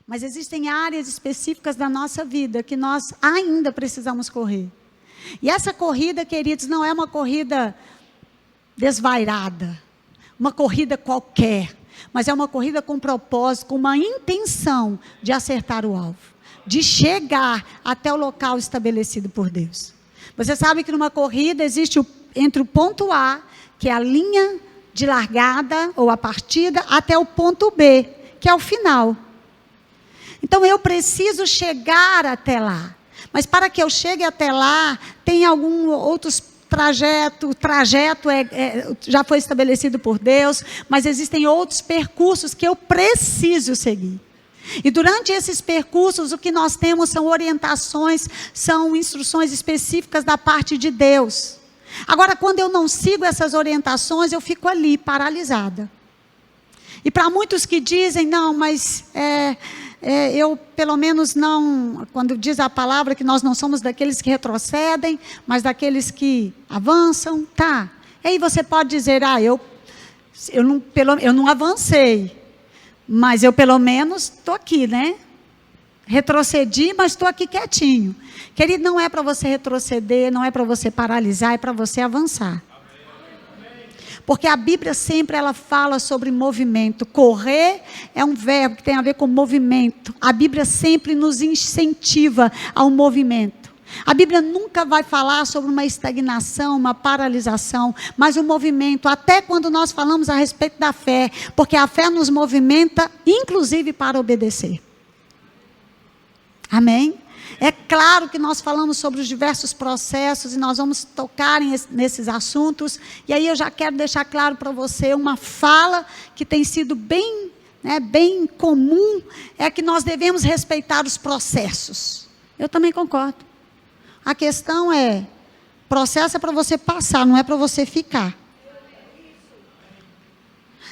Mas existem áreas específicas da nossa vida que nós ainda precisamos correr. E essa corrida, queridos, não é uma corrida desvairada, uma corrida qualquer, mas é uma corrida com propósito, com uma intenção de acertar o alvo, de chegar até o local estabelecido por Deus. Você sabe que numa corrida existe entre o ponto A, que é a linha de largada ou a partida, até o ponto B, que é o final. Então eu preciso chegar até lá. Mas para que eu chegue até lá, tem algum outros trajeto já foi estabelecido por Deus, mas existem outros percursos que eu preciso seguir. E durante esses percursos, o que nós temos são orientações, são instruções específicas da parte de Deus. Agora, quando eu não sigo essas orientações, eu fico ali, paralisada. E para muitos que dizem, não, mas eu pelo menos não, quando diz a palavra que nós não somos daqueles que retrocedem, mas daqueles que avançam, tá. Aí você pode dizer, eu não avancei, mas eu pelo menos estou aqui, né? Retrocedi, mas estou aqui quietinho. Querido, não é para você retroceder, não é para você paralisar, é para você avançar. Porque a Bíblia sempre ela fala sobre movimento. Correr é um verbo que tem a ver com movimento. A Bíblia sempre nos incentiva ao movimento. A Bíblia nunca vai falar sobre uma estagnação, uma paralisação, mas o movimento, até quando nós falamos a respeito da fé, porque a fé nos movimenta, inclusive para obedecer. Amém? É claro que nós falamos sobre os diversos processos e nós vamos tocar nesses assuntos. E aí eu já quero deixar claro para você uma fala que tem sido bem comum, é que nós devemos respeitar os processos. Eu também concordo. A questão é, processo é para você passar, não é para você ficar.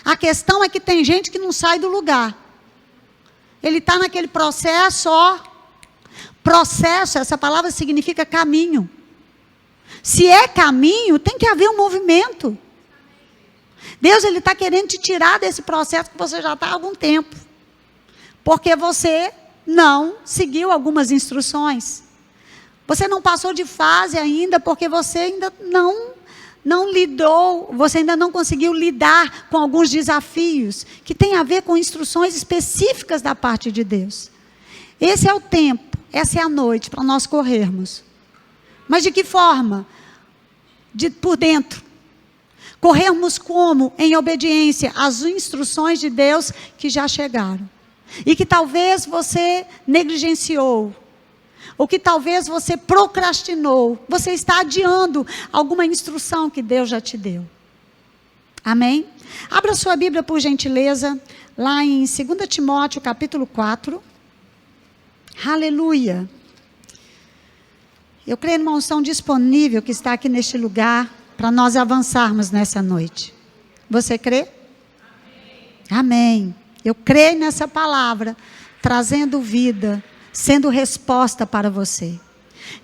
A questão é que tem gente que não sai do lugar. Ele está naquele processo, Processo, essa palavra significa caminho. Se é caminho, tem que haver um movimento. Deus ele está querendo te tirar desse processo que você já está há algum tempo. Porque você não seguiu algumas instruções. Você não passou de fase ainda, porque você ainda não lidou, você ainda não conseguiu lidar com alguns desafios que têm a ver com instruções específicas da parte de Deus. Esse é o tempo. Essa é a noite para nós corrermos. Mas de que forma? Por dentro. Corrermos como? Em obediência às instruções de Deus que já chegaram. E que talvez você negligenciou. Ou que talvez você procrastinou. Você está adiando alguma instrução que Deus já te deu. Amém? Abra sua Bíblia por gentileza. Lá em 2 Timóteo capítulo 4. Aleluia. Eu creio numa unção disponível que está aqui neste lugar para nós avançarmos nessa noite. Você crê? Amém. Eu creio nessa palavra, trazendo vida, sendo resposta para você.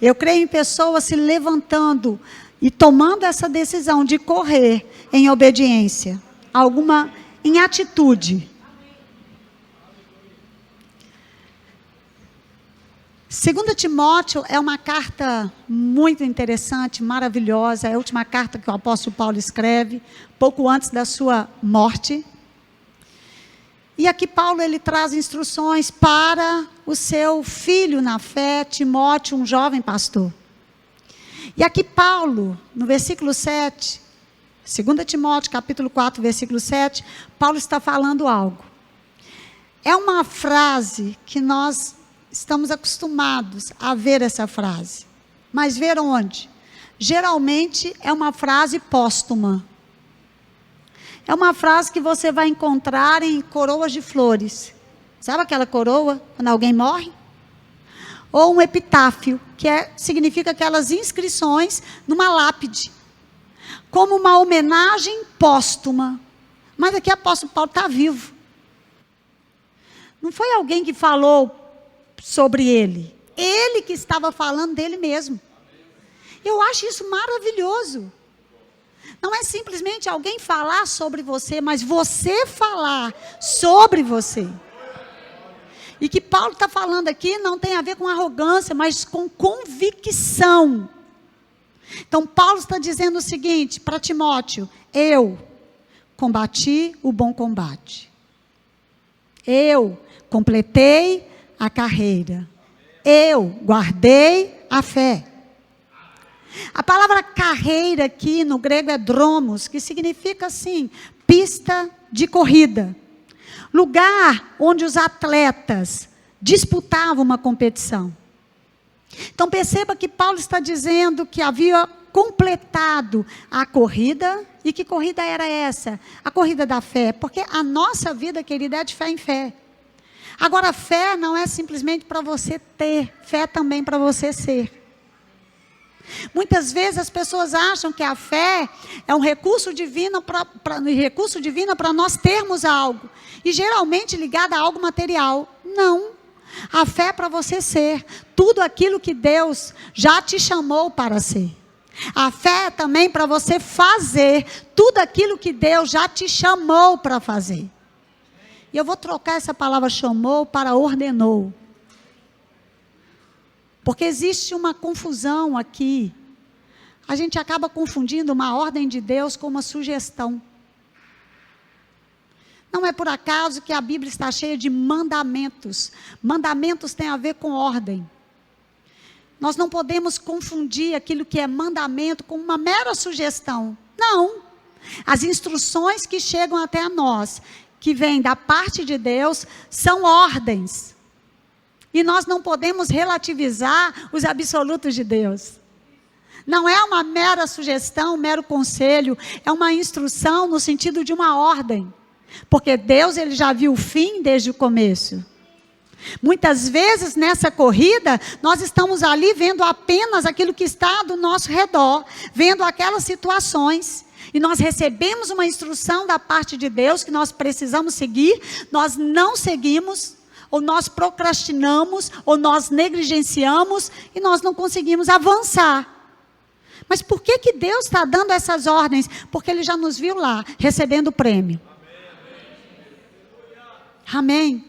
Eu creio em pessoas se levantando e tomando essa decisão de correr em obediência, em atitude. 2 Timóteo é uma carta muito interessante, maravilhosa. É a última carta que o apóstolo Paulo escreve, pouco antes da sua morte. E aqui Paulo ele traz instruções para o seu filho na fé, Timóteo, um jovem pastor. E aqui Paulo, no versículo 7, 2 Timóteo capítulo 4, versículo 7, Paulo está falando algo. É uma frase que nós estamos acostumados a ver essa frase. Mas ver onde? Geralmente é uma frase póstuma. É uma frase que você vai encontrar em coroas de flores. Sabe aquela coroa, quando alguém morre? Ou um epitáfio, que significa aquelas inscrições numa lápide. Como uma homenagem póstuma. Mas aqui o apóstolo Paulo está vivo. Não foi alguém que falou sobre ele. Ele que estava falando dele mesmo. Eu acho isso maravilhoso. Não é simplesmente alguém falar sobre você, mas você falar sobre você. E que Paulo está falando aqui não tem a ver com arrogância, mas com convicção. Então, Paulo está dizendo o seguinte para Timóteo: eu combati o bom combate. Eu completei a carreira. Eu guardei a fé. A palavra carreira aqui no grego é dromos, que significa assim, pista de corrida. Lugar onde os atletas disputavam uma competição. Então perceba que Paulo está dizendo que havia completado a corrida. E que corrida era essa? A corrida da fé. Porque a nossa vida, querida, é de fé em fé. Agora, fé não é simplesmente para você ter, fé também para você ser. Muitas vezes as pessoas acham que a fé é um recurso divino para nós termos algo. E geralmente ligado a algo material. Não. A fé é para você ser tudo aquilo que Deus já te chamou para ser. A fé é também para você fazer tudo aquilo que Deus já te chamou para fazer. E eu vou trocar essa palavra chamou para ordenou. Porque existe uma confusão aqui. A gente acaba confundindo uma ordem de Deus com uma sugestão. Não é por acaso que a Bíblia está cheia de mandamentos. Mandamentos têm a ver com ordem. Nós não podemos confundir aquilo que é mandamento com uma mera sugestão. Não. As instruções que chegam até a nós, que vêm da parte de Deus, são ordens. E nós não podemos relativizar os absolutos de Deus. Não é uma mera sugestão, um mero conselho, é uma instrução no sentido de uma ordem. Porque Deus, ele já viu o fim desde o começo. Muitas vezes nessa corrida, nós estamos ali vendo apenas aquilo que está do nosso redor, vendo aquelas situações, e nós recebemos uma instrução da parte de Deus que nós precisamos seguir, nós não seguimos, ou nós procrastinamos, ou nós negligenciamos, e nós não conseguimos avançar. Mas por que que Deus está dando essas ordens? Porque Ele já nos viu lá, recebendo o prêmio. Amém.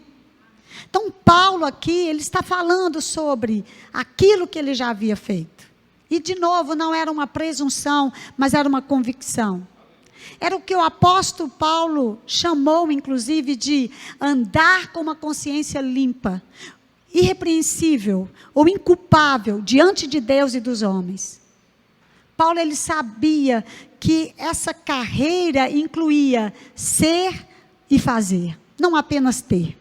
Então, Paulo aqui, ele está falando sobre aquilo que ele já havia feito. E, de novo, não era uma presunção, mas era uma convicção. Era o que o apóstolo Paulo chamou, inclusive, de andar com uma consciência limpa, irrepreensível ou inculpável diante de Deus e dos homens. Paulo, ele sabia que essa carreira incluía ser e fazer, não apenas ter.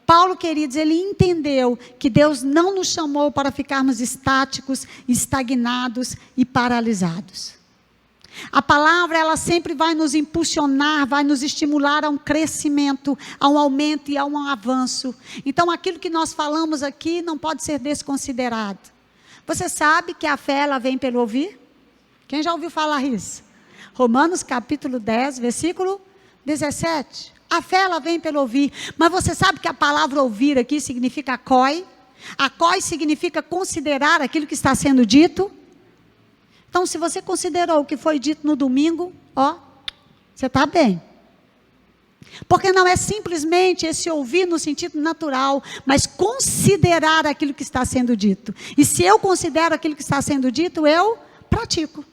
Paulo, queridos, ele entendeu que Deus não nos chamou para ficarmos estáticos, estagnados e paralisados. A palavra, ela sempre vai nos impulsionar, vai nos estimular a um crescimento, a um aumento e a um avanço. Então, aquilo que nós falamos aqui não pode ser desconsiderado. Você sabe que a fé, ela vem pelo ouvir? Quem já ouviu falar isso? Romanos capítulo 10, versículo 17. A fé, ela vem pelo ouvir. Mas você sabe que a palavra ouvir aqui significa akoi? Akoi significa considerar aquilo que está sendo dito. Então, se você considerou o que foi dito no domingo, você está bem. Porque não é simplesmente esse ouvir no sentido natural, mas considerar aquilo que está sendo dito. E se eu considero aquilo que está sendo dito, eu pratico.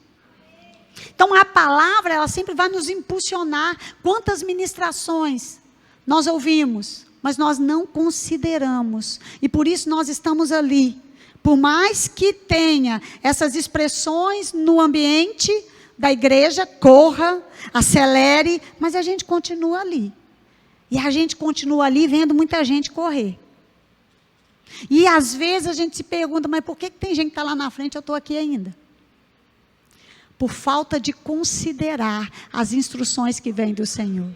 Então, a palavra, ela sempre vai nos impulsionar. Quantas ministrações nós ouvimos, mas nós não consideramos. E por isso nós estamos ali. Por mais que tenha essas expressões no ambiente da igreja, corra, acelere, mas a gente continua ali. E a gente continua ali vendo muita gente correr. E às vezes a gente se pergunta, mas por que tem gente que está lá na frente e eu estou aqui ainda? Por falta de considerar as instruções que vêm do Senhor.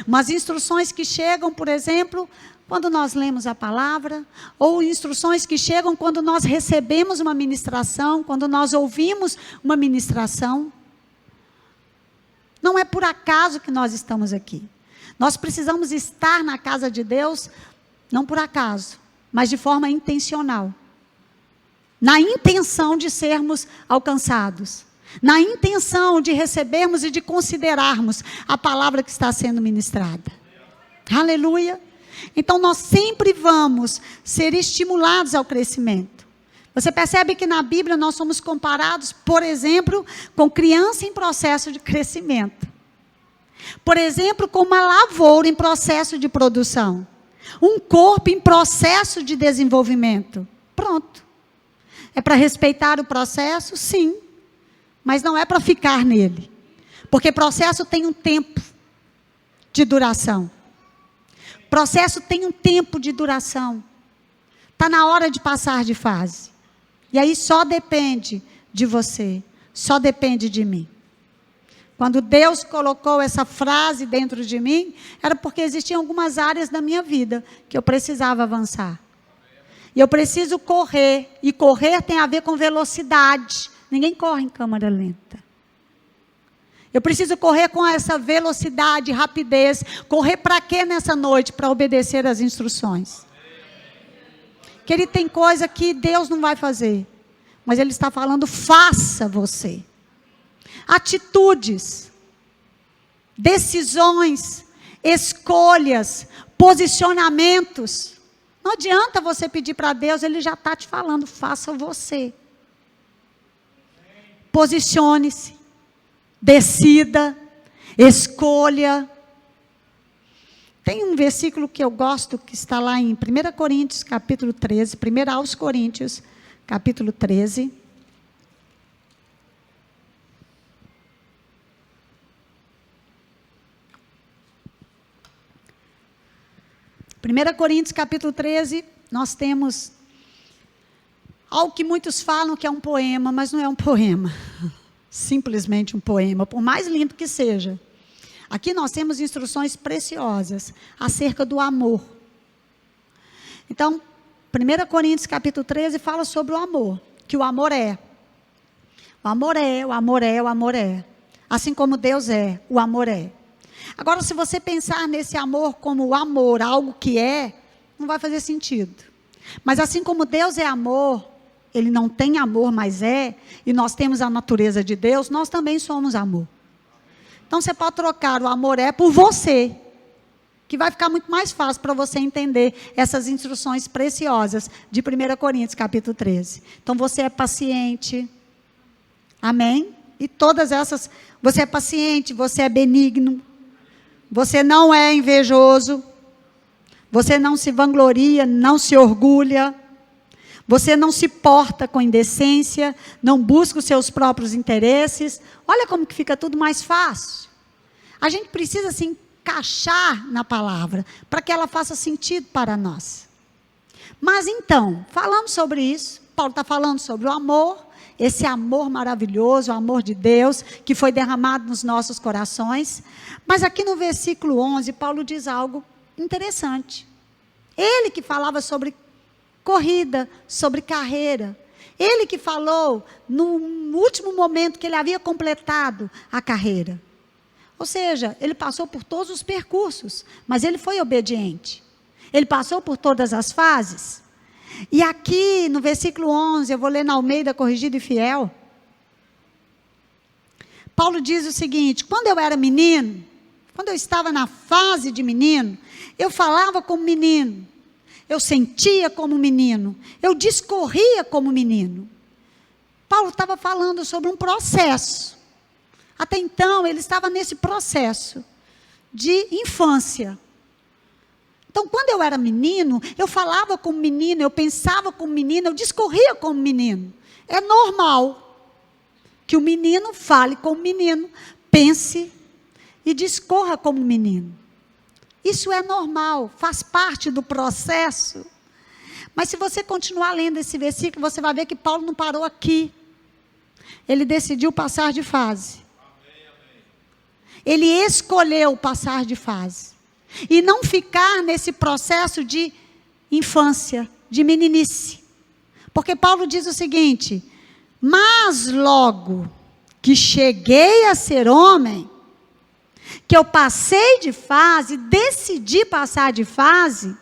Umas instruções que chegam, por exemplo, quando nós lemos a palavra, ou instruções que chegam quando nós recebemos uma ministração, quando nós ouvimos uma ministração. Não é por acaso que nós estamos aqui. Nós precisamos estar na casa de Deus, não por acaso, mas de forma intencional. Na intenção de sermos alcançados. Na intenção de recebermos e de considerarmos a palavra que está sendo ministrada. Aleluia. Então, nós sempre vamos ser estimulados ao crescimento. Você percebe que na Bíblia nós somos comparados, por exemplo, com criança em processo de crescimento. Por exemplo, com uma lavoura em processo de produção. Um corpo em processo de desenvolvimento. Pronto. É para respeitar o processo? Sim. Mas não é para ficar nele. Porque processo tem um tempo de duração. Processo tem um tempo de duração. Está na hora de passar de fase. E aí só depende de você. Só depende de mim. Quando Deus colocou essa frase dentro de mim, era porque existiam algumas áreas da minha vida que eu precisava avançar. E eu preciso correr. E correr tem a ver com velocidade. Ninguém corre em câmera lenta. Eu preciso correr com essa velocidade, rapidez. Correr para quê nessa noite? Para obedecer às instruções. Querido, tem coisa que Deus não vai fazer. Mas Ele está falando, faça você. Atitudes, decisões, escolhas, posicionamentos. Não adianta você pedir para Deus, Ele já está te falando, faça você. Posicione-se, decida, escolha. Tem um versículo que eu gosto, que está lá em 1 Coríntios, capítulo 13, 1 aos Coríntios, capítulo 13. 1 Coríntios capítulo 13, nós temos algo que muitos falam que é um poema, mas não é um poema. Simplesmente um poema, por mais lindo que seja. Aqui nós temos instruções preciosas acerca do amor. Então, 1 Coríntios capítulo 13 fala sobre o amor, que o amor é. O amor é, o amor é, o amor é. Assim como Deus é, o amor é. Agora, se você pensar nesse amor como o amor, algo que é, não vai fazer sentido. Mas assim como Deus é amor, Ele não tem amor, mas é, e nós temos a natureza de Deus, nós também somos amor. Então, você pode trocar o amor é por você, que vai ficar muito mais fácil para você entender essas instruções preciosas de 1 Coríntios capítulo 13. Então, você é paciente, amém? E todas essas, você é paciente, você é benigno, você não é invejoso, você não se vangloria, não se orgulha, você não se porta com indecência, não busca os seus próprios interesses. Olha como que fica tudo mais fácil. A gente precisa se encaixar na palavra, para que ela faça sentido para nós. Mas então, falando sobre isso, Paulo está falando sobre o amor, esse amor maravilhoso, o amor de Deus, que foi derramado nos nossos corações. Mas aqui no versículo 11, Paulo diz algo interessante. Ele que falava sobre corrida, sobre carreira. Ele que falou no último momento que ele havia completado a carreira. Ou seja, ele passou por todos os percursos, mas ele foi obediente. Ele passou por todas as fases. E aqui no versículo 11, eu vou ler na Almeida Corrigida e Fiel. Paulo diz o seguinte: quando eu era menino, quando eu estava na fase de menino, eu falava como menino, eu sentia como menino, eu discorria como menino. Paulo estava falando sobre um processo. Até então, ele estava nesse processo de infância. Então, quando eu era menino, eu falava como menino, eu pensava como menino, eu discorria como menino. É normal que o menino fale como menino, pense e discorra como menino. Isso é normal, faz parte do processo. Mas se você continuar lendo esse versículo, você vai ver que Paulo não parou aqui. Ele decidiu passar de fase. Ele escolheu passar de fase. E não ficar nesse processo de infância, de meninice. Porque Paulo diz o seguinte: mas logo que cheguei a ser homem, que eu passei de fase, decidi passar de fase,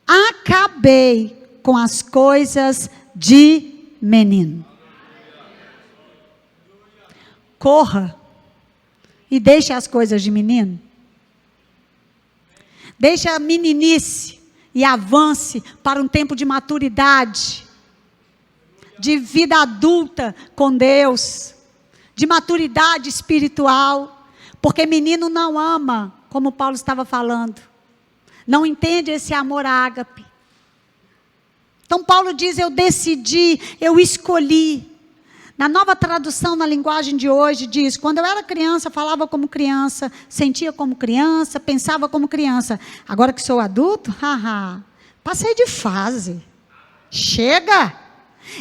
acabei com as coisas de menino. Corra e deixe as coisas de menino. Deixe a meninice e avance para um tempo de maturidade, de vida adulta com Deus, de maturidade espiritual, porque menino não ama, como Paulo estava falando, não entende esse amor ágape. Então Paulo diz, eu decidi, eu escolhi. Na Nova Tradução, na linguagem de hoje, diz, quando eu era criança, falava como criança, sentia como criança, pensava como criança. Agora que sou adulto, passei de fase. Chega!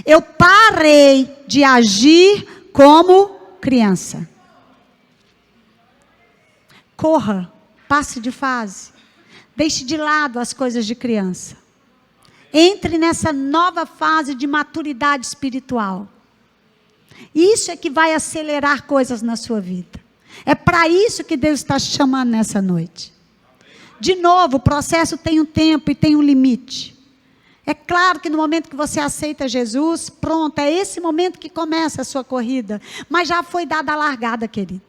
Eu parei de agir como criança. Corra, passe de fase. Deixe de lado as coisas de criança. Entre nessa nova fase de maturidade espiritual. Isso é que vai acelerar coisas na sua vida. É para isso que Deus está te chamando nessa noite. De novo, o processo tem um tempo e tem um limite. É claro que no momento que você aceita Jesus, pronto, é esse momento que começa a sua corrida. Mas já foi dada a largada, querido.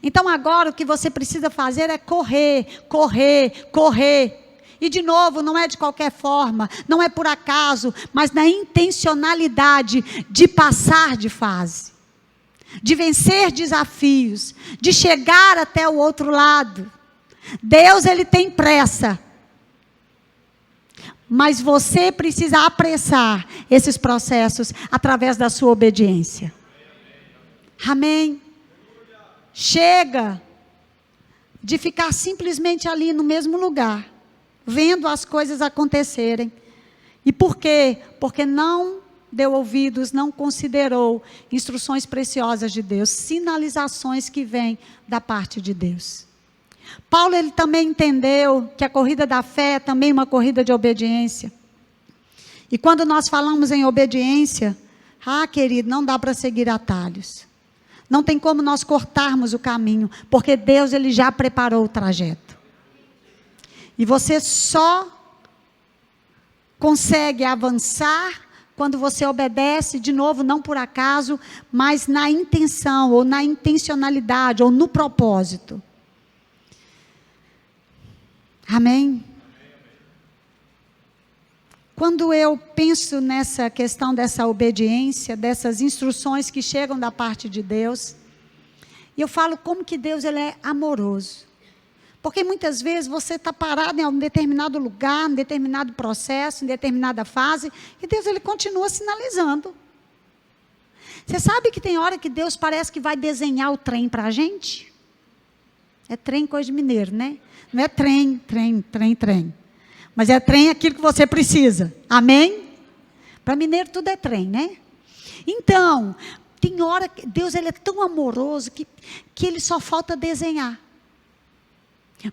Então agora o que você precisa fazer é correr, correr, correr. E de novo, não é de qualquer forma, não é por acaso, mas na intencionalidade de passar de fase, de vencer desafios, de chegar até o outro lado. Deus, Ele tem pressa, mas você precisa apressar esses processos através da sua obediência. Amém? Chega de ficar simplesmente ali no mesmo lugar, vendo as coisas acontecerem. E por quê? Porque não deu ouvidos, não considerou instruções preciosas de Deus, sinalizações que vêm da parte de Deus. Paulo, ele também entendeu que a corrida da fé é também uma corrida de obediência. E quando nós falamos em obediência, querido, não dá para seguir atalhos. Não tem como nós cortarmos o caminho, porque Deus, Ele já preparou o trajeto. E você só consegue avançar quando você obedece, de novo, não por acaso, mas na intenção, ou na intencionalidade, ou no propósito. Amém? Quando eu penso nessa questão dessa obediência, dessas instruções que chegam da parte de Deus, e eu falo como que Deus, Ele é amoroso. Porque muitas vezes você está parado em um determinado lugar, em determinado processo, em determinada fase, e Deus, Ele continua sinalizando. Você sabe que tem hora que Deus parece que vai desenhar o trem para a gente? É trem coisa de mineiro, né? Não é trem. Mas é trem aquilo que você precisa. Amém? Para mineiro tudo é trem, né? Então, tem hora que Deus, Ele é tão amoroso que Ele só falta desenhar.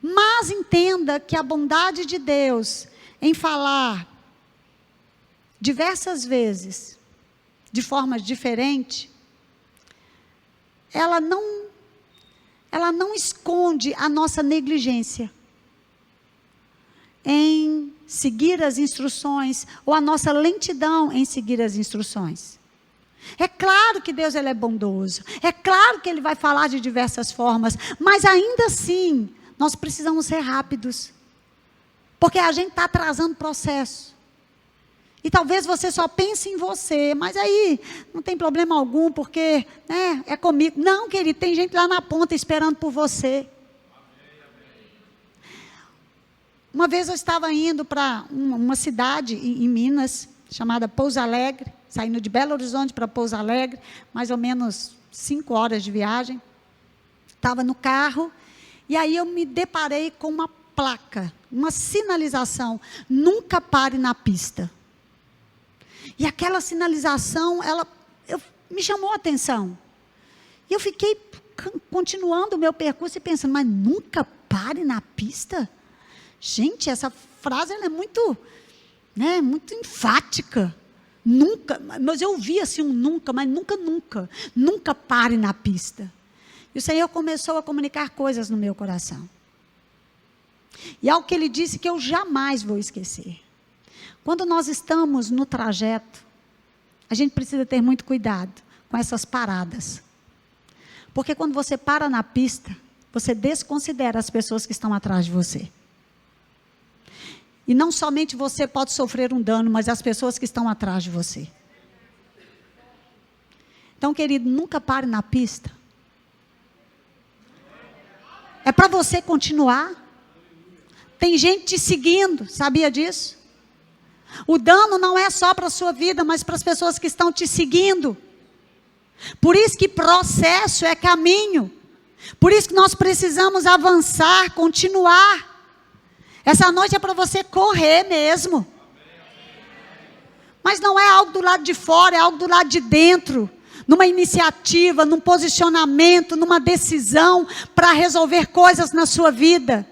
Mas entenda que a bondade de Deus em falar diversas vezes, de formas diferentes, ela não esconde a nossa negligência em seguir as instruções, ou a nossa lentidão em seguir as instruções. É claro que Deus, Ele é bondoso, é claro que Ele vai falar de diversas formas, mas ainda assim, nós precisamos ser rápidos, porque a gente está atrasando o processo. E talvez você só pense em você, mas aí não tem problema algum, porque é comigo. Não, querido, tem gente lá na ponta esperando por você. Uma vez eu estava indo para uma cidade em Minas, chamada Pouso Alegre, saindo de Belo Horizonte para Pouso Alegre, mais ou menos 5 horas de viagem. Estava no carro, e aí eu me deparei com uma placa, uma sinalização: nunca pare na pista. E aquela sinalização, me chamou a atenção. E eu fiquei continuando o meu percurso e pensando, mas nunca pare na pista? Gente, essa frase ela é muito enfática. Nunca, mas eu ouvi assim um nunca, mas nunca pare na pista. E o Senhor começou a comunicar coisas no meu coração. E algo que Ele disse que eu jamais vou esquecer. Quando nós estamos no trajeto, a gente precisa ter muito cuidado com essas paradas. Porque quando você para na pista, você desconsidera as pessoas que estão atrás de você. E não somente você pode sofrer um dano, mas as pessoas que estão atrás de você. Então, querido, nunca pare na pista. É para você continuar. Tem gente te seguindo, sabia disso? O dano não é só para a sua vida, mas para as pessoas que estão te seguindo. Por isso que processo é caminho. Por isso que nós precisamos avançar, continuar. Essa noite é para você correr mesmo. Mas não é algo do lado de fora, é algo do lado de dentro. Numa iniciativa, num posicionamento, numa decisão para resolver coisas na sua vida.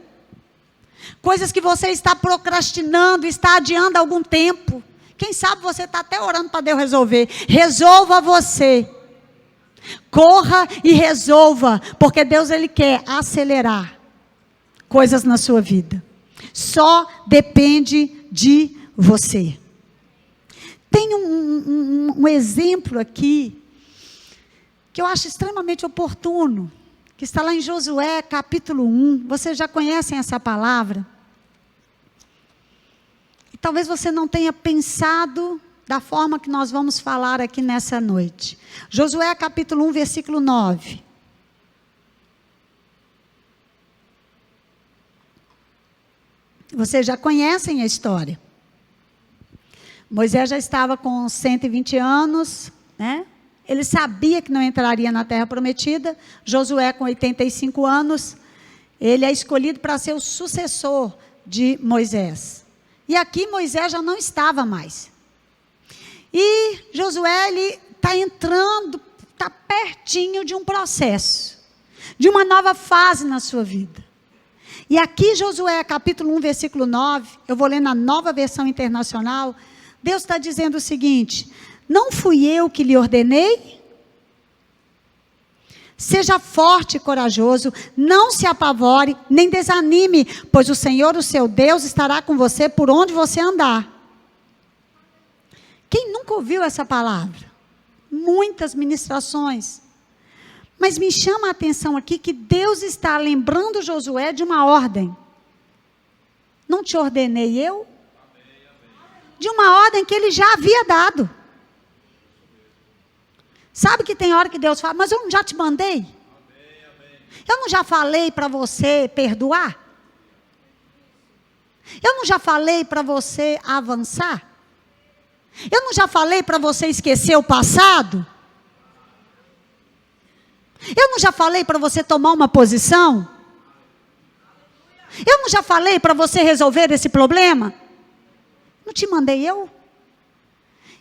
Coisas que você está procrastinando, está adiando há algum tempo. Quem sabe você está até orando para Deus resolver. Resolva você. Corra e resolva, porque Deus Ele quer acelerar coisas na sua vida. Só depende de você. Tem um exemplo aqui, que eu acho extremamente oportuno, que está lá em Josué, capítulo 1. Vocês já conhecem essa palavra? E talvez você não tenha pensado da forma que nós vamos falar aqui nessa noite. Josué, capítulo 1, versículo 9. Vocês já conhecem a história. Moisés já estava com 120 anos, né? Ele sabia que não entraria na terra prometida. Josué, com 85 anos, ele é escolhido para ser o sucessor de Moisés. E aqui Moisés já não estava mais. E Josué, ele está entrando, está pertinho de um processo, de uma nova fase na sua vida. E aqui Josué, capítulo 1, versículo 9, eu vou ler na Nova Versão Internacional. Deus está dizendo o seguinte: não fui eu que lhe ordenei? Seja forte e corajoso, não se apavore, nem desanime, pois o Senhor, o seu Deus, estará com você por onde você andar. Quem nunca ouviu essa palavra? Muitas ministrações. Mas me chama a atenção aqui que Deus está lembrando Josué de uma ordem. Não te ordenei eu? De uma ordem que ele já havia dado. Sabe que tem hora que Deus fala, mas eu não já te mandei? Eu não já falei para você perdoar? Eu não já falei para você avançar? Eu não já falei para você esquecer o passado? Eu não já falei para você tomar uma posição? Eu não já falei para você resolver esse problema? Não te mandei eu?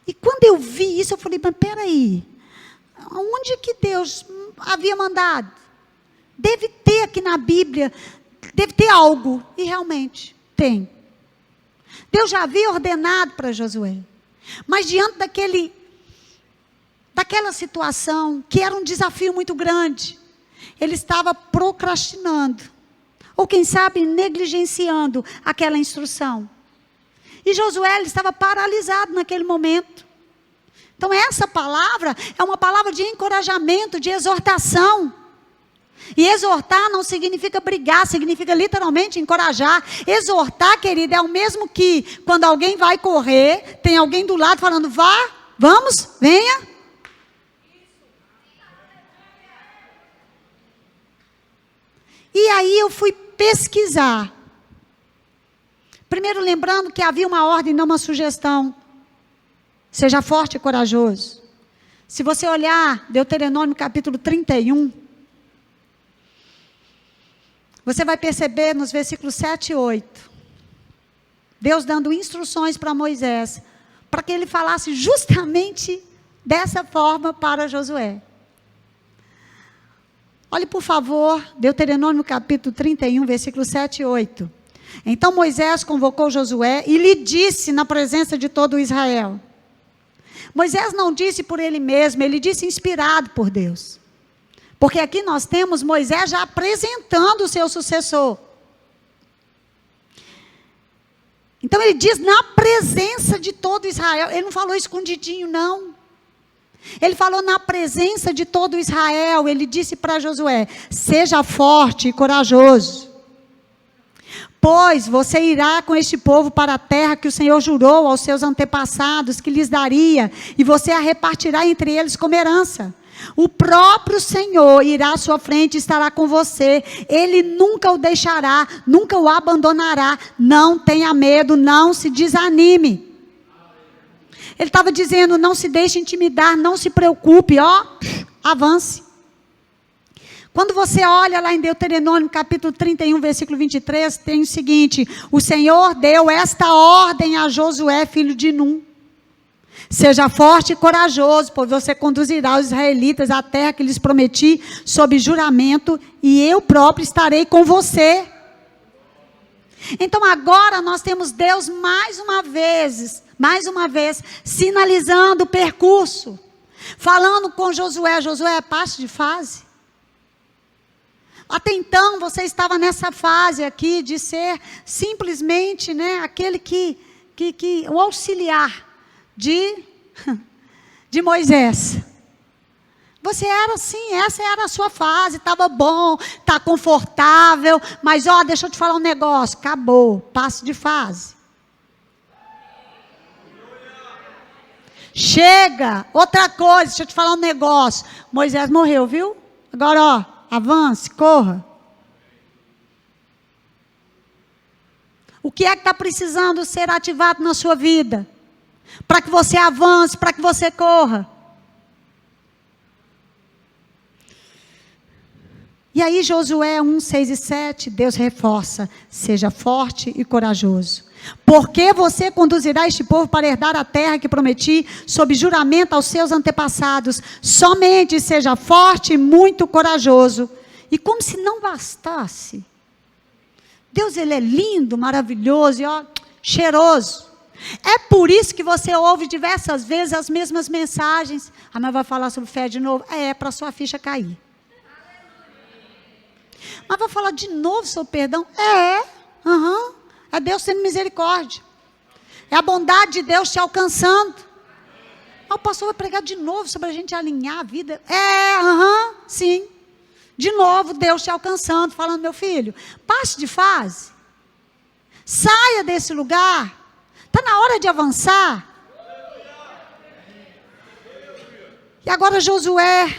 E quando eu vi isso, eu falei, mas peraí, aonde que Deus havia mandado? Deve ter aqui na Bíblia, deve ter algo. E realmente, tem. Deus já havia ordenado para Josué. Mas diante daquela situação, que era um desafio muito grande, ele estava procrastinando, ou quem sabe negligenciando aquela instrução. E Josué, ele estava paralisado naquele momento. Então essa palavra é uma palavra de encorajamento, de exortação. E exortar não significa brigar, significa literalmente encorajar. Exortar, querida, é o mesmo que quando alguém vai correr, tem alguém do lado falando, vá, vamos, venha. E aí eu fui pesquisar. Primeiro lembrando que havia uma ordem, não uma sugestão. Seja forte e corajoso. Se você olhar Deuteronômio capítulo 31, você vai perceber nos versículos 7 e 8, Deus dando instruções para Moisés, para que ele falasse justamente dessa forma para Josué. Olhe por favor, Deuteronômio capítulo 31, versículos 7 e 8. Então Moisés convocou Josué e lhe disse na presença de todo o Israel. Moisés não disse por ele mesmo, ele disse inspirado por Deus. Porque aqui nós temos Moisés já apresentando o seu sucessor. Então ele diz na presença de todo Israel. Ele não falou escondidinho, não. Ele falou na presença de todo Israel. Ele disse para Josué, seja forte e corajoso. Pois você irá com este povo para a terra que o Senhor jurou aos seus antepassados que lhes daria, e você a repartirá entre eles como herança. O próprio Senhor irá à sua frente e estará com você. Ele nunca o deixará, nunca o abandonará. Não tenha medo, não se desanime. Ele estava dizendo, não se deixe intimidar, não se preocupe, avance. Quando você olha lá em Deuteronômio, capítulo 31, versículo 23, tem o seguinte: o Senhor deu esta ordem a Josué, filho de Num. Seja forte e corajoso, pois você conduzirá os israelitas à terra que lhes prometi, sob juramento, e eu próprio estarei com você. Então agora nós temos Deus mais uma vez, sinalizando o percurso, falando com Josué. Josué, passe de fase. Até então você estava nessa fase aqui de ser simplesmente, aquele o auxiliar de Moisés. Você era assim, essa era a sua fase, estava bom, está confortável, mas deixa eu te falar um negócio, acabou, passe de fase. Chega, outra coisa, deixa eu te falar um negócio, Moisés morreu, viu? Agora, avance, corra. O que é que está precisando ser ativado na sua vida? Para que você avance, para que você corra. E aí Josué 1, 6 e 7, Deus reforça, seja forte e corajoso. Porque você conduzirá este povo para herdar a terra que prometi, sob juramento aos seus antepassados. Somente seja forte e muito corajoso. E como se não bastasse, Deus, Ele é lindo, maravilhoso e cheiroso. É por isso que você ouve diversas vezes as mesmas mensagens. Mas vai falar sobre fé de novo? Para sua ficha cair. Mas vai falar de novo sobre perdão? É Deus tendo misericórdia. É a bondade de Deus te alcançando. O pastor vai pregar de novo sobre a gente alinhar a vida. Sim. De novo, Deus te alcançando, falando, meu filho, passe de fase. Saia desse lugar. Está na hora de avançar. E agora Josué,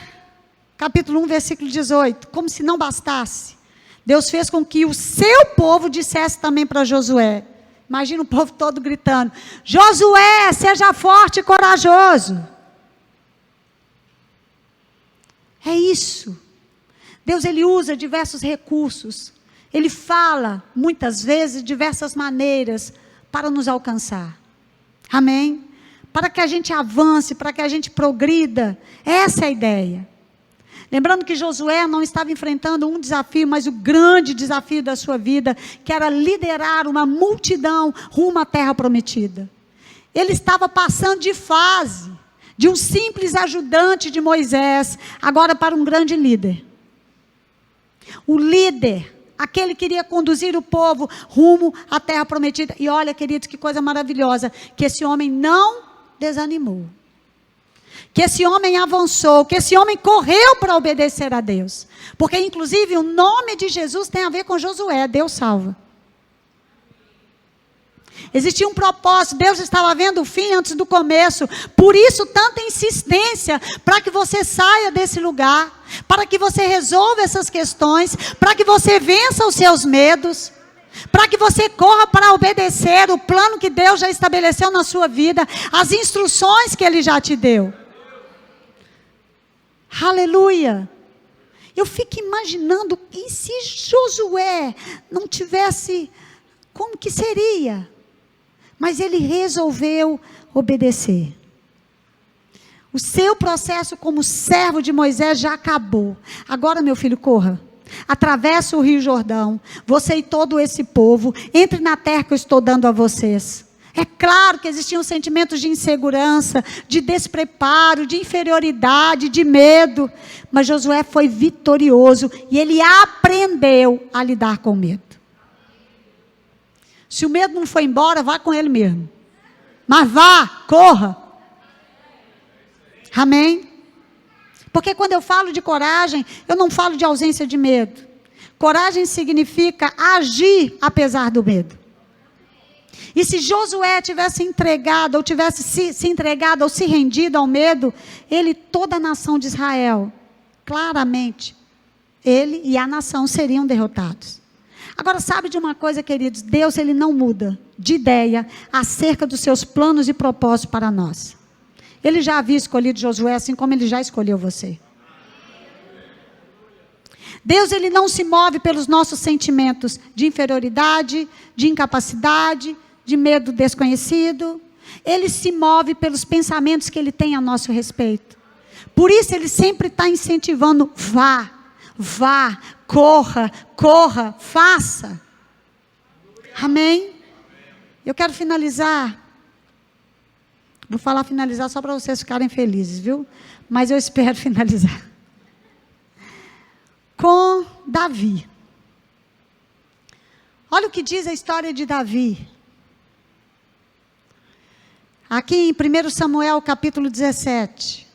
capítulo 1, versículo 18. Como se não bastasse, Deus fez com que o seu povo dissesse também para Josué. Imagina o povo todo gritando, Josué, seja forte e corajoso. É isso. Deus, Ele usa diversos recursos. Ele fala, muitas vezes, de diversas maneiras para nos alcançar. Amém? Para que a gente avance, para que a gente progrida. Essa é a ideia. Lembrando que Josué não estava enfrentando um desafio, mas o grande desafio da sua vida, que era liderar uma multidão rumo à terra prometida. Ele estava passando de fase, de um simples ajudante de Moisés, agora para um grande líder. O líder, aquele que iria conduzir o povo rumo à terra prometida. E olha, queridos, que coisa maravilhosa, que esse homem não desanimou. Que esse homem avançou, que esse homem correu para obedecer a Deus. Porque, inclusive, o nome de Jesus tem a ver com Josué, Deus salva. Existia um propósito, Deus estava vendo o fim antes do começo. Por isso, tanta insistência para que você saia desse lugar, para que você resolva essas questões, para que você vença os seus medos, para que você corra para obedecer o plano que Deus já estabeleceu na sua vida, as instruções que Ele já te deu. Aleluia! Eu fico imaginando, e se Josué não tivesse, como que seria? Mas ele resolveu obedecer. O seu processo como servo de Moisés já acabou. Agora, meu filho, corra. Atravesse o Rio Jordão. Você e todo esse povo. Entre na terra que eu estou dando a vocês. É claro que existiam sentimentos de insegurança, de despreparo, de inferioridade, de medo. Mas Josué foi vitorioso e ele aprendeu a lidar com o medo. Se o medo não foi embora, vá com ele mesmo. Mas vá, corra. Amém? Porque quando eu falo de coragem, eu não falo de ausência de medo. Coragem significa agir apesar do medo. E se Josué tivesse entregado, ou tivesse se entregado, ou se rendido ao medo, toda a nação de Israel, claramente, ele e a nação seriam derrotados. Agora, sabe de uma coisa, queridos? Deus, ele não muda de ideia acerca dos seus planos e propósitos para nós. Ele já havia escolhido Josué, assim como ele já escolheu você. Deus, ele não se move pelos nossos sentimentos de inferioridade, de incapacidade, de medo desconhecido. Ele se move pelos pensamentos que ele tem a nosso respeito. Por isso, ele sempre está incentivando: vá, corra, faça. Amém? Eu quero finalizar. Vou falar finalizar só para vocês ficarem felizes, viu? Mas eu espero finalizar com Davi. Olha o que diz a história de Davi. Aqui em 1 Samuel, capítulo 17.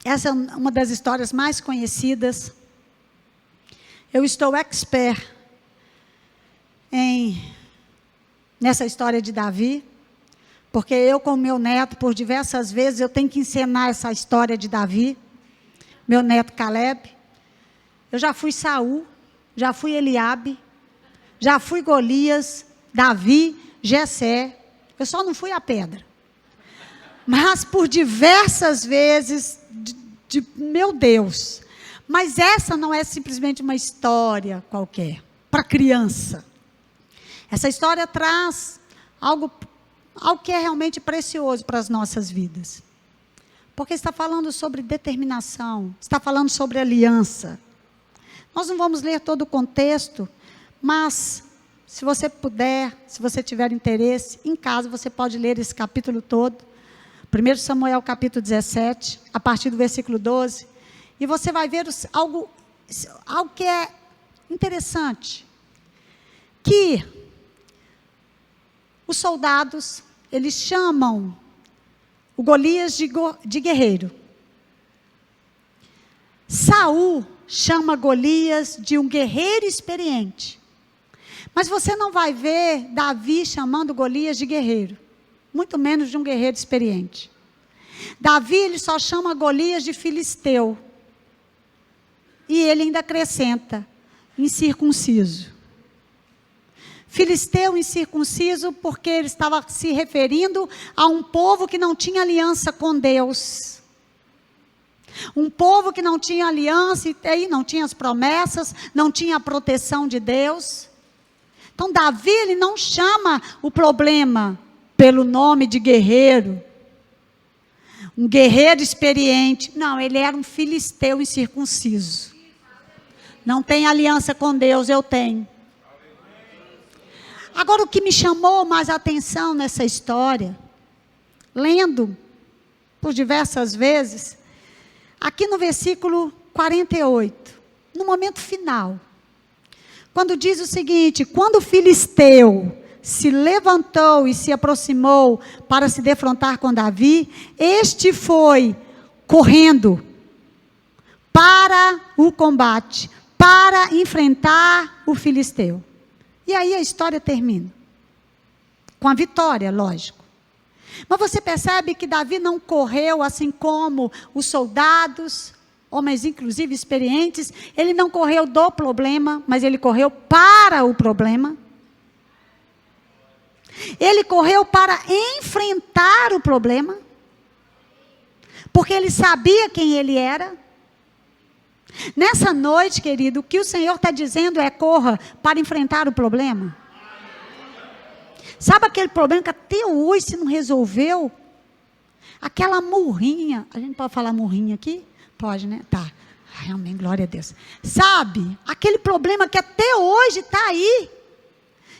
Essa é uma das histórias mais conhecidas. Eu estou expert nessa história de Davi. Porque eu, com meu neto, por diversas vezes, eu tenho que ensinar essa história de Davi. Meu neto Caleb. Eu já fui Saul, já fui Eliabe, já fui Golias, Davi, Jessé. Eu só não fui a pedra. Mas por diversas vezes, meu Deus. Mas essa não é simplesmente uma história qualquer, para criança. Essa história traz algo que é realmente precioso para as nossas vidas. Porque está falando sobre determinação, está falando sobre aliança. Nós não vamos ler todo o contexto, mas se você puder, se você tiver interesse, em casa você pode ler esse capítulo todo. 1 Samuel capítulo 17, a partir do versículo 12. E você vai ver algo que é interessante. Que os soldados, eles chamam o Golias de guerreiro. Saul chama Golias de um guerreiro experiente. Mas você não vai ver Davi chamando Golias de guerreiro. Muito menos de um guerreiro experiente. Davi, ele só chama Golias de filisteu. E ele ainda acrescenta, incircunciso. Filisteu incircunciso porque ele estava se referindo a um povo que não tinha aliança com Deus. Um povo que não tinha aliança e aí não tinha as promessas, não tinha a proteção de Deus. Então Davi, ele não chama o problema pelo nome de guerreiro. Um guerreiro experiente. Não, ele era um filisteu incircunciso. Não tem aliança com Deus, eu tenho. Agora, o que me chamou mais a atenção nessa história, lendo por diversas vezes, aqui no versículo 48, no momento final, quando diz o seguinte: quando o filisteu se levantou e se aproximou para se defrontar com Davi, este foi correndo para o combate, para enfrentar o filisteu. E aí a história termina. Com a vitória, lógico. Mas você percebe que Davi não correu assim como os soldados, homens inclusive experientes, ele não correu do problema, mas ele correu para o problema. Ele correu para enfrentar o problema. Porque ele sabia quem ele era. Nessa noite, querido, o que o Senhor está dizendo é: corra para enfrentar o problema. Sabe aquele problema que até hoje se não resolveu? Aquela murrinha, a gente pode falar murrinha aqui? Pode, né? Tá, amém, glória a Deus. Sabe, aquele problema que até hoje está aí,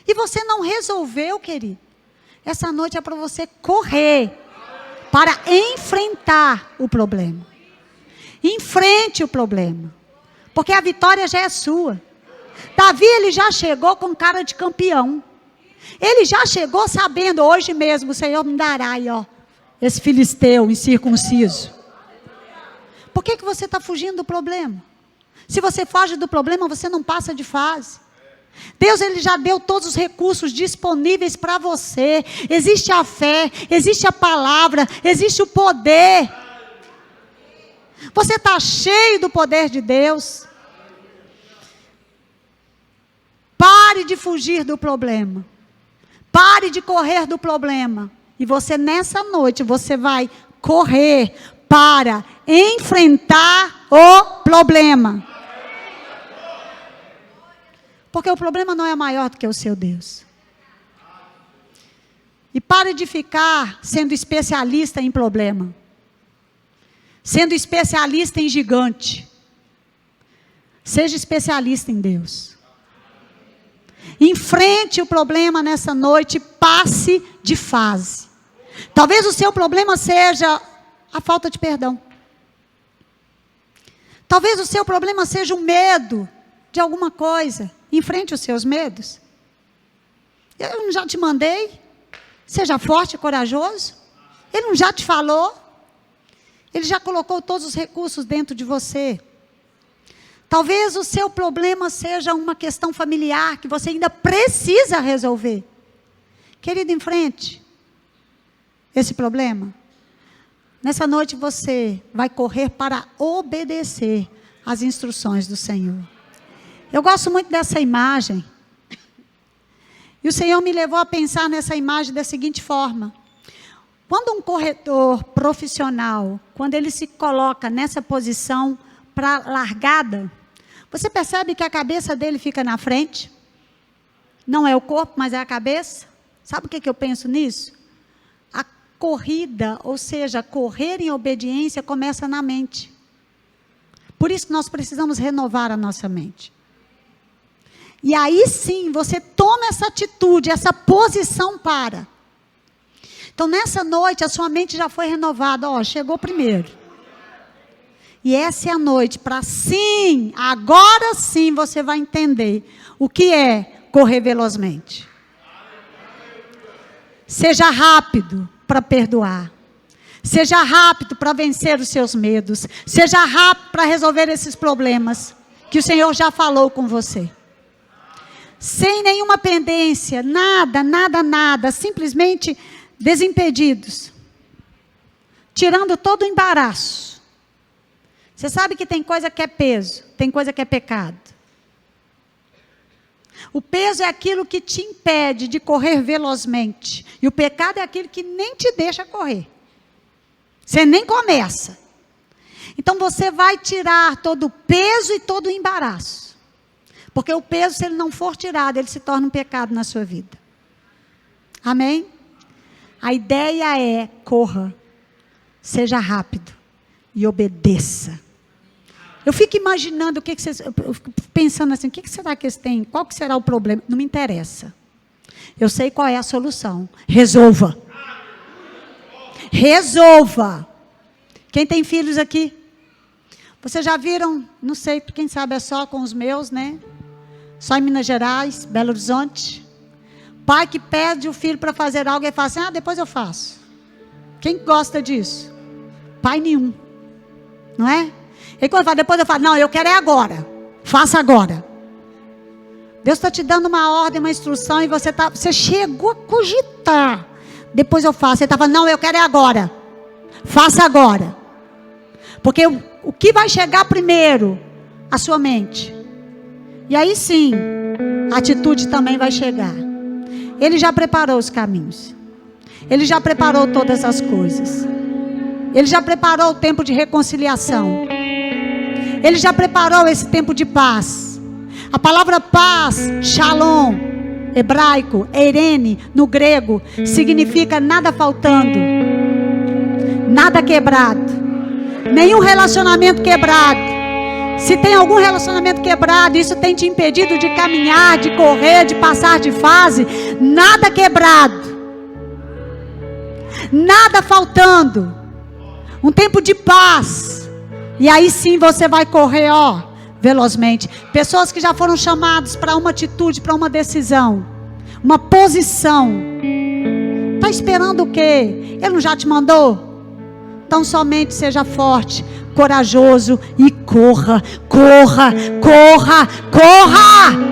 e você não resolveu, querido. Essa noite é para você correr, para enfrentar o problema. Enfrente o problema, porque a vitória já é sua. Davi, ele já chegou com cara de campeão. Ele já chegou sabendo: hoje mesmo o Senhor me dará aí, ó, esse filisteu incircunciso? Por que você está fugindo do problema? Se você foge do problema, você não passa de fase. Deus, Ele já deu todos os recursos disponíveis para você. Existe a fé, existe a palavra, existe o poder. Você está cheio do poder de Deus. Pare de fugir do problema. Pare de correr do problema. E você, nessa noite, você vai correr para enfrentar o problema. Porque o problema não é maior do que o seu Deus. E pare de ficar sendo especialista em problema. Sendo especialista em gigante. Seja especialista em Deus. Enfrente o problema nessa noite, passe de fase. Talvez o seu problema seja a falta de perdão. Talvez o seu problema seja o medo de alguma coisa. Enfrente os seus medos. Eu não já te mandei? Seja forte e corajoso. Ele não já te falou? Ele já colocou todos os recursos dentro de você. Talvez o seu problema seja uma questão familiar que você ainda precisa resolver. Querido, enfrente esse problema. Nessa noite você vai correr para obedecer às instruções do Senhor. Eu gosto muito dessa imagem. E o Senhor me levou a pensar nessa imagem da seguinte forma. Quando um corredor profissional, quando ele se coloca nessa posição para largada, você percebe que a cabeça dele fica na frente? Não é o corpo, mas é a cabeça. Sabe o que eu penso nisso? A corrida, ou seja, correr em obediência, começa na mente. Por isso que nós precisamos renovar a nossa mente. E aí sim, você toma essa atitude, essa posição para. Então, nessa noite, a sua mente já foi renovada. Chegou primeiro. E essa é a noite para sim, agora sim você vai entender o que é correr velozmente. Seja rápido para perdoar. Seja rápido para vencer os seus medos. Seja rápido para resolver esses problemas que o Senhor já falou com você. Sem nenhuma pendência, nada, simplesmente desimpedidos. Tirando todo o embaraço. Você sabe que tem coisa que é peso, tem coisa que é pecado. O peso é aquilo que te impede de correr velozmente. E o pecado é aquilo que nem te deixa correr. Você nem começa. Então você vai tirar todo o peso e todo o embaraço. Porque o peso, se ele não for tirado, ele se torna um pecado na sua vida. Amém? A ideia é, corra, seja rápido e obedeça. Eu fico imaginando eu fico pensando assim, o que será que eles têm? Qual que será o problema? Não me interessa. Eu sei qual é a solução. Resolva. Resolva. Quem tem filhos aqui? Vocês já viram, não sei, quem sabe é só com os meus, né? Só em Minas Gerais, Belo Horizonte. Pai que pede o filho para fazer algo e fala assim, depois eu faço. Quem gosta disso? Pai nenhum. Não é? E quando fala, depois eu falo, não, eu quero é agora. Faça agora. Deus está te dando uma ordem, uma instrução, e você chegou a cogitar. Depois eu faço. Você está falando, não, eu quero é agora. Faça agora. Porque o que vai chegar primeiro? A sua mente. E aí sim, a atitude também vai chegar. Ele já preparou os caminhos. Ele já preparou todas as coisas. Ele já preparou o tempo de reconciliação. Ele já preparou esse tempo de paz. A palavra paz, shalom, hebraico, eirene, no grego, significa nada faltando, nada quebrado, nenhum relacionamento quebrado. Se tem algum relacionamento quebrado, isso tem te impedido de caminhar, de correr, de passar de fase, nada quebrado, nada faltando, um tempo de paz. E aí sim você vai correr, velozmente. Pessoas que já foram chamadas para uma atitude, para uma decisão, uma posição. está esperando o quê? Ele não já te mandou? Então somente seja forte, corajoso e corra, corra, corra, corra.